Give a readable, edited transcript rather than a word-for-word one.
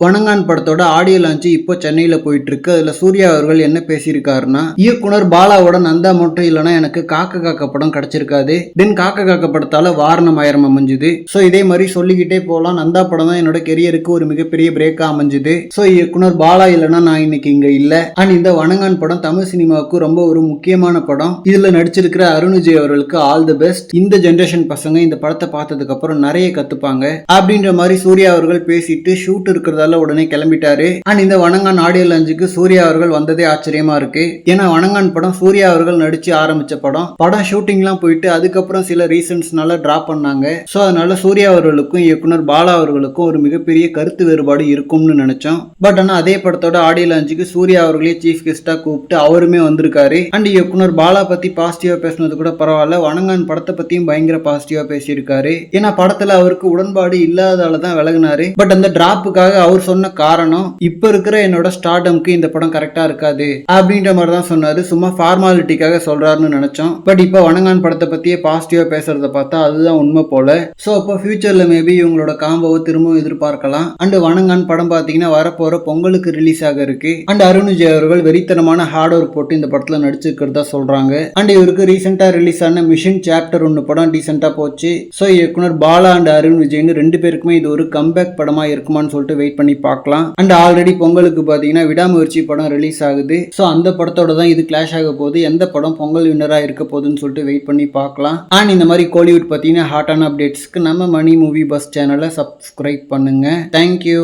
வணங்கான் படத்தோட audio launch இப்போ சென்னையில போயிட்டு இருக்கு. அதுல சூர்யா அவர்கள் என்ன பேசியிருக்காருன்னா, இயக்குனர் பாலாவோட நந்தா மட்டும் இல்லைன்னா எனக்கு காக்க காக்க படம் கிடைச்சிருக்காது. தென் காக்க காக்க படத்தால வாரணம் ஆயிரம் அமைஞ்சுது. ஸோ இதே மாதிரி சொல்லிக்கிட்டே போகலாம். நந்தா படம் தான் என்னோட கெரியருக்கு ஒரு மிகப்பெரிய பிரேக்கா அமைஞ்சுது. ஸோ இயக்குனர் பாலா இல்லைன்னா நான் இன்னைக்கு இங்க இல்ல. அண்ட் இந்த வணங்கான் படம் தமிழ் சினிமாவுக்கு ரொம்ப ஒரு முக்கியமான படம். இதுல நடிச்சிருக்கிற அருண் விஜய் அவர்களுக்கு ஆல் தி பெஸ்ட். இந்த ஜென்ரேஷன் பசங்க இந்த படத்தை பார்த்ததுக்கு அப்புறம் நிறைய கத்துப்பாங்க அப்படின்ற மாதிரி சூர்யா அவர்கள் பேசிட்டு ஷூட் இருக்கிறதால உடனே கிளம்பிட்டாரு. அண்ட் இந்த வணங்கான் ஆடியோ லான்ச்சுக்கு சூர்யா அவர்கள் வந்ததே ஆச்சரியமா இருக்கு. ஏன்னா வணங்கான் படம் சூர்யா அவர்கள் நடிச்சு ஆரம்பிச்ச படம் ஷூட்டிங்லாம் போயிட்டு அதுக்கப்புறம் சில ரீசன்ஸ்னால டிராப் பண்ணாங்க. ஸோ அதனால சூர்யா அவர்களுக்கும் இயக்குனர் பாலா அவர்களுக்கும் ஒரு மிகப்பெரிய கருத்து வேறுபாடு இருக்கும்னு நினைச்சோம். பட் ஆனால் அதே படத்தோட ஆடியோ லான்ச்சுக்கு சூர்யா அவர்களே சீஃப் கெஸ்டா கூப்பிட்டு அவருமே வந்திருக்காரு. அண்ட் இயக்குனர் பாலா பத்தி பாசிட்டிவா பேசினது கூட பரவாயில்ல, வணங்கான் படத்தை பத்தியும் பயங்கர பாசிட்டிவா பேசியிருக்காரு. ஏன்னா படத்துல அவருக்கு உடன்பாடு இல்லாதால தான் விலகினாரு. பட் அந்த டிராப்புக்காக அவர் சொன்ன காரணம் இப்ப இருக்கிற என்னோட ஸ்டார்டம்க்கு இந்த படம் கரெக்டா இருக்காது அப்படின்ற மாதிரி தான் சொன்னாரு. சும்மா ஃபார்மாலிட்டிக்காக சொல்றாருன்னு நினைச்சோம். பட் இப்ப வணங்கான் படத்தை பத்தியே பாசிட்டிவா பேசுறத பார்த்தா அதுதான் உண்மை போல. சோ அப்போ ஃபியூச்சர்ல மேபி இவங்களோட காம்போவை திரும்பவும் எதிர்பார்க்கலாம். அண்ட் வணங்கான் படம் பாத்தீங்கன்னா வரப்போற பொங்கலுக்கு ரிலீஸ் ஆக இருக்கு. அண்ட் அருண் விஜய் அவர்கள் வெறித்தனமான ஹார்ட் ஒர்க் போட்டு இந்த படத்துல நடிச்சிருக்கிறதா சொல்றாங்க. அண்ட் இவருக்கு ரீசெண்டா ரிலீஸ் ஆன மிஷன் சாப்டர் 1 படம் டீசெண்டா போச்சு. சோ இயக்குனர் பாலா அண்ட் அருண் விஜய்னு ரெண்டு பேருக்குமே இது ஒரு கம்பேக் படமா இருக்குமான்னு சொல்லிட்டு வெயிட் பண்ணி பார்க்கலாம். அண்ட் ஆல்ரெடி பொங்கலுக்கு பாத்தீங்கன்னா விடாமுயற்சி படம் ரிலீஸ் ஆகுது. ஸோ அந்த படத்தோட தான் இது கிளாஷ் ஆக போகுது. எந்த படம் பொங்கல் வின்னரா இருக்க போகுதுன்னு சொல்லிட்டு வெயிட் பண்ணி பார்க்கலாம். அண்ட் இந்த மாதிரி கோலிவுட் பார்த்தீங்கன்னா ஹாட்டான அப்டேட்ஸ்க்கு நம்ம மணி மூவி பஸ் சேனலை சப்ஸ்கிரைப் பண்ணுங்க. தேங்க்யூ.